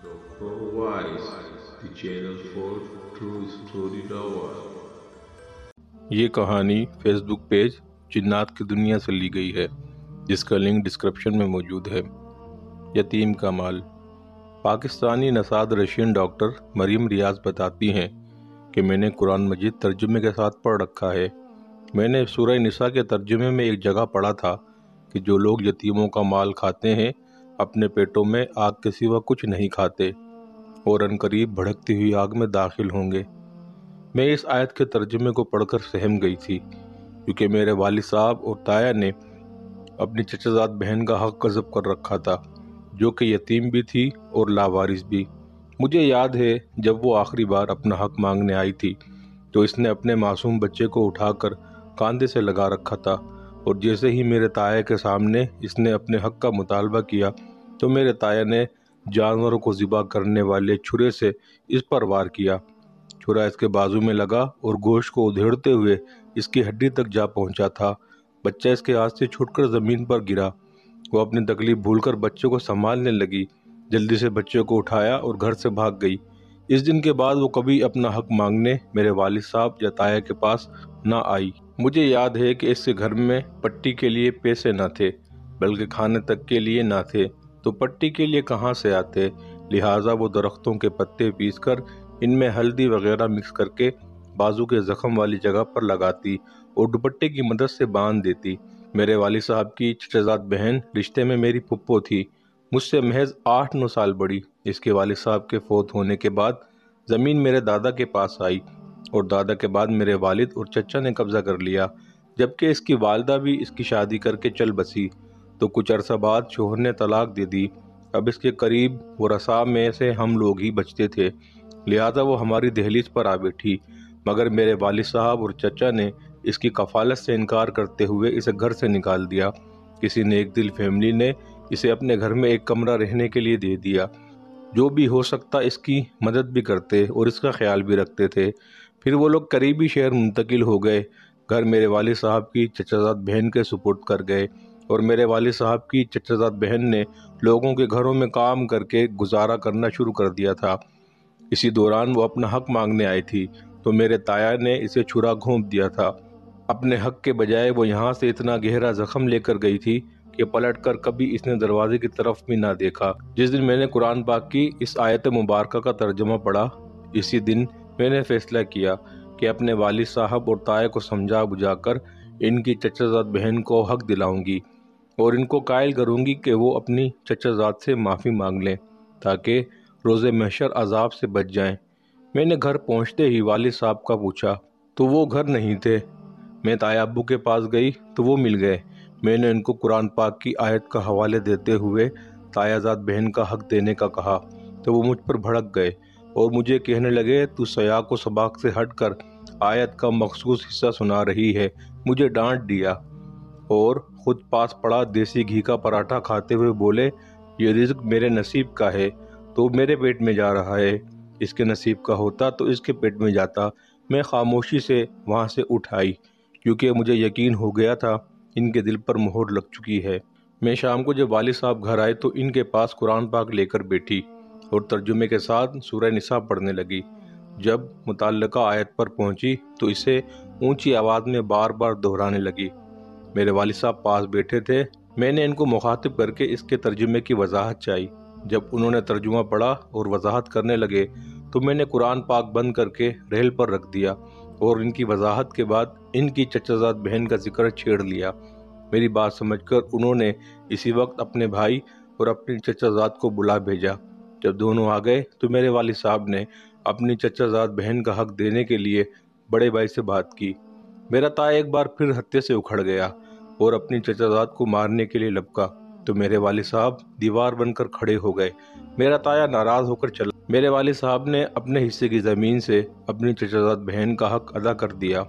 Dr. Wise, the channel for true story lover. یہ کہانی face بک page جنات کی دنیا سے لی گئی ہے، جس کا لنک ڈسکرپشن میں موجود ہے۔ یتیم کا مال۔ پاکستانی نژاد رشین ڈاکٹر مریم ریاض بتاتی ہیں کہ میں نے قرآن مجید ترجمے کے ساتھ پڑھ رکھا ہے۔ میں نے سورہ نساء کے ترجمے میں ایک جگہ پڑھا تھا کہ جو لوگ یتیموں کا مال کھاتے ہیں اپنے پیٹوں میں آگ کے سوا کچھ نہیں کھاتے اور عنقریب بھڑکتی ہوئی آگ میں داخل ہوں گے۔ میں اس آیت کے ترجمے کو پڑھ کر سہم گئی تھی، کیونکہ میرے والد صاحب اور تایا نے اپنی چچا زاد بہن کا حق غصب کر رکھا تھا، جو کہ یتیم بھی تھی اور لاوارث بھی۔ مجھے یاد ہے جب وہ آخری بار اپنا حق مانگنے آئی تھی تو اس نے اپنے معصوم بچے کو اٹھا کر کاندھے سے لگا رکھا تھا، اور جیسے ہی میرے تایا کے سامنے اس نے اپنے حق کا مطالبہ کیا تو میرے تایا نے جانوروں کو ذبح کرنے والے چھرے سے اس پر وار کیا۔ چھرا اس کے بازو میں لگا اور گوشت کو ادھیڑتے ہوئے اس کی ہڈی تک جا پہنچا تھا۔ بچہ اس کے ہاتھ سے چھوٹ کر زمین پر گرا۔ وہ اپنی تکلیف بھول کر بچے کو سنبھالنے لگی، جلدی سے بچے کو اٹھایا اور گھر سے بھاگ گئی۔ اس دن کے بعد وہ کبھی اپنا حق مانگنے میرے والد صاحب یا تایا کے پاس نہ آئی۔ مجھے یاد ہے کہ اس کے گھر میں پٹی کے لیے پیسے نہ تھے، بلکہ کھانے تک کے لیے نہ تھے، تو پٹی کے لیے کہاں سے آتے؟ لہٰذا وہ درختوں کے پتے پیس کر ان میں ہلدی وغیرہ مکس کر کے بازو کے زخم والی جگہ پر لگاتی اور دوپٹے کی مدد سے باندھ دیتی۔ میرے والد صاحب کی چچا زاد بہن رشتے میں میری پھپھو تھی، مجھ سے محض 8-9 سال بڑی۔ اس کے والد صاحب کے فوت ہونے کے بعد زمین میرے دادا کے پاس آئی اور دادا کے بعد میرے والد اور چچا نے قبضہ کر لیا، جبکہ اس کی والدہ بھی اس کی شادی کر کے چل بسی۔ تو کچھ عرصہ بعد شوہر نے طلاق دے دی۔ اب اس کے قریب ورثاء میں سے ہم لوگ ہی بچتے تھے، لہٰذا وہ ہماری دہلیز پر آ بیٹھی، مگر میرے والد صاحب اور چچا نے اس کی کفالت سے انکار کرتے ہوئے اسے گھر سے نکال دیا۔ کسی نیک دل فیملی نے اسے اپنے گھر میں ایک کمرہ رہنے کے لیے دے دیا۔ جو بھی ہو سکتا اس کی مدد بھی کرتے اور اس کا خیال بھی رکھتے تھے۔ پھر وہ لوگ قریبی شہر منتقل ہو گئے۔ گھر میرے والد صاحب کی چچا زاد بہن کے سپرد کر گئے، اور میرے والد صاحب کی چچا زاد بہن نے لوگوں کے گھروں میں کام کر کے گزارا کرنا شروع کر دیا تھا۔ اسی دوران وہ اپنا حق مانگنے آئی تھی تو میرے تایا نے اسے چھرا گھونپ دیا تھا۔ اپنے حق کے بجائے وہ یہاں سے اتنا گہرا زخم لے کر گئی تھی کہ پلٹ کر کبھی اس نے دروازے کی طرف بھی نہ دیکھا۔ جس دن میں نے قرآن پاک کی اس آیت مبارکہ کا ترجمہ پڑھا، اسی دن میں نے فیصلہ کیا کہ اپنے والد صاحب اور تایا کو سمجھا بجھا کر ان کی چچا زاد بہن کو حق دلاؤں گی اور ان کو قائل کروں گی کہ وہ اپنی چچا زاد سے معافی مانگ لیں تاکہ روز محشر عذاب سے بچ جائیں۔ میں نے گھر پہنچتے ہی والد صاحب کا پوچھا تو وہ گھر نہیں تھے۔ میں تایا ابو کے پاس گئی تو وہ مل گئے۔ میں نے ان کو قرآن پاک کی آیت کا حوالے دیتے ہوئے تایا زاد بہن کا حق دینے کا کہا تو وہ مجھ پر بھڑک گئے اور مجھے کہنے لگے، تو سیاق و سباق سے ہٹ کر آیت کا مخصوص حصہ سنا رہی ہے۔ مجھے ڈانٹ دیا اور خود پاس پڑا دیسی گھی کا پراٹھا کھاتے ہوئے بولے، یہ رزق میرے نصیب کا ہے تو میرے پیٹ میں جا رہا ہے، اس کے نصیب کا ہوتا تو اس کے پیٹ میں جاتا۔ میں خاموشی سے وہاں سے اٹھ آئی، کیونکہ مجھے یقین ہو گیا تھا ان کے دل پر مہر لگ چکی ہے۔ میں شام کو جب والد صاحب گھر آئے تو ان کے پاس قرآن پاک لے کر بیٹھی اور ترجمے کے ساتھ سورہ نساء پڑھنے لگی۔ جب متعلقہ آیت پر پہنچی تو اسے اونچی آواز میں بار بار دہرانے لگی۔ میرے والد صاحب پاس بیٹھے تھے۔ میں نے ان کو مخاطب کر کے اس کے ترجمے کی وضاحت چاہی۔ جب انہوں نے ترجمہ پڑھا اور وضاحت کرنے لگے تو میں نے قرآن پاک بند کر کے ریل پر رکھ دیا اور ان کی وضاحت کے بعد ان کی چچا زاد بہن کا ذکر چھیڑ لیا۔ میری بات سمجھ کر انہوں نے اسی وقت اپنے بھائی اور اپنی چچا زاد کو بلا بھیجا۔ جب دونوں آ گئے تو میرے والد صاحب نے اپنی چچا زاد بہن کا حق دینے کے لیے بڑے بھائی سے بات کی۔ میرا تایا ایک بار پھر ہتھے سے اکھڑ گیا اور اپنی چچا زاد کو مارنے کے لیے لپکا تو میرے والد صاحب دیوار بن کر کھڑے ہو گئے۔ میرا تایا ناراض ہو کر چلا۔ میرے والد صاحب نے اپنے حصے کی زمین سے اپنی چچا زاد بہن کا حق ادا کر دیا،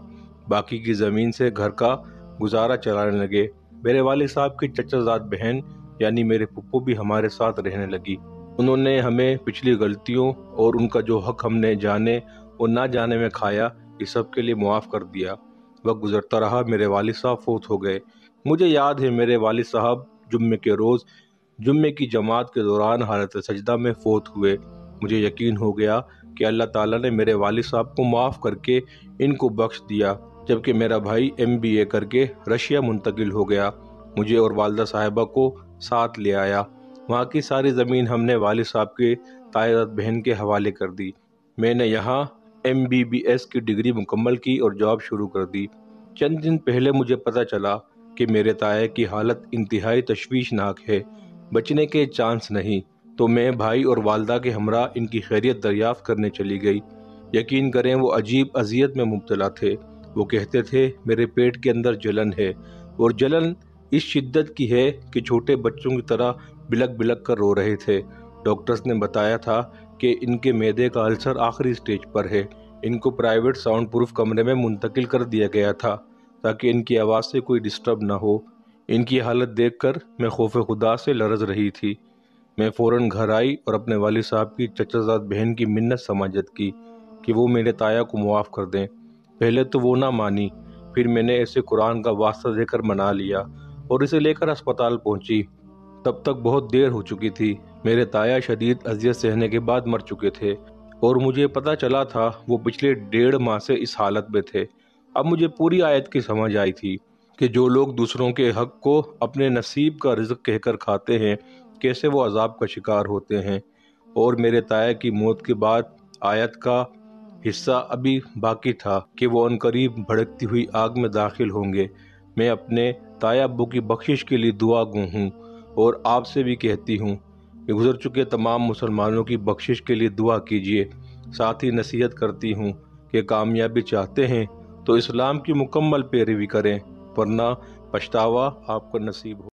باقی کی زمین سے گھر کا گزارا چلانے لگے۔ میرے والد صاحب کی چچا زاد بہن یعنی میرے پھپھو بھی ہمارے ساتھ رہنے لگی۔ انہوں نے ہمیں پچھلی غلطیوں اور ان کا جو حق ہم نے جانے اور نہ جانے میں کھایا، اس سب کے لیے معاف کر دیا۔ وقت گزرتا رہا، میرے والد صاحب فوت ہو گئے۔ مجھے یاد ہے میرے والد صاحب جمعے کے روز جمعے کی جماعت کے دوران حالت سجدہ میں فوت ہوئے۔ مجھے یقین ہو گیا کہ اللہ تعالیٰ نے میرے والد صاحب کو معاف کر کے ان کو بخش دیا، جبکہ میرا بھائی MBA کر کے رشیا منتقل ہو گیا۔ مجھے اور والدہ صاحبہ کو ساتھ لے آیا۔ وہاں کی ساری زمین ہم نے والد صاحب کے تائیداد بہن کے حوالے کر دی۔ میں نے یہاں MBBS کی ڈگری مکمل کی اور جاب شروع کر دی۔ چند دن پہلے مجھے پتہ چلا کہ میرے تایا کی حالت انتہائی تشویشناک ہے، بچنے کے چانس نہیں، تو میں بھائی اور والدہ کے ہمراہ ان کی خیریت دریافت کرنے چلی گئی۔ یقین کریں وہ عجیب اذیت میں مبتلا تھے۔ وہ کہتے تھے میرے پیٹ کے اندر جلن ہے، اور جلن اس شدت کی ہے کہ چھوٹے بچوں کی طرح بلک بلک کر رو رہے تھے۔ ڈاکٹرز نے بتایا تھا کہ ان کے معدے کا السر آخری سٹیج پر ہے۔ ان کو پرائیویٹ ساؤنڈ پروف کمرے میں منتقل کر دیا گیا تھا تاکہ ان کی آواز سے کوئی ڈسٹرب نہ ہو۔ ان کی حالت دیکھ کر میں خوف خدا سے لرز رہی تھی۔ میں فوراً گھر آئی اور اپنے والد صاحب کی چچا زاد بہن کی منت سماجت کی کہ وہ میرے تایا کو معاف کر دیں۔ پہلے تو وہ نہ مانی، پھر میں نے اسے قرآن کا واسطہ دے کر منا لیا اور اسے لے کر اسپتال پہنچی۔ تب تک بہت دیر ہو چکی تھی۔ میرے تایا شدید اذیت سہنے کے بعد مر چکے تھے اور مجھے پتہ چلا تھا وہ پچھلے 1.5 ماہ سے اس حالت میں تھے۔ اب مجھے پوری آیت کی سمجھ آئی تھی کہ جو لوگ دوسروں کے حق کو اپنے نصیب کا رزق کہہ کر کھاتے ہیں کیسے وہ عذاب کا شکار ہوتے ہیں۔ اور میرے تایا کی موت کے بعد آیت کا حصہ ابھی باقی تھا کہ وہ عنقریب بھڑکتی ہوئی آگ میں داخل ہوں گے۔ میں اپنے تایا ابو کی بخشش کے لیے دعا گو ہوں اور آپ سے بھی کہتی ہوں کہ گزر چکے تمام مسلمانوں کی بخشش کے لیے دعا کیجیے۔ ساتھ ہی نصیحت کرتی ہوں کہ کامیابی چاہتے ہیں تو اسلام کی مکمل پیروی کریں، ورنہ پچھتاوا آپ کو نصیب ہو۔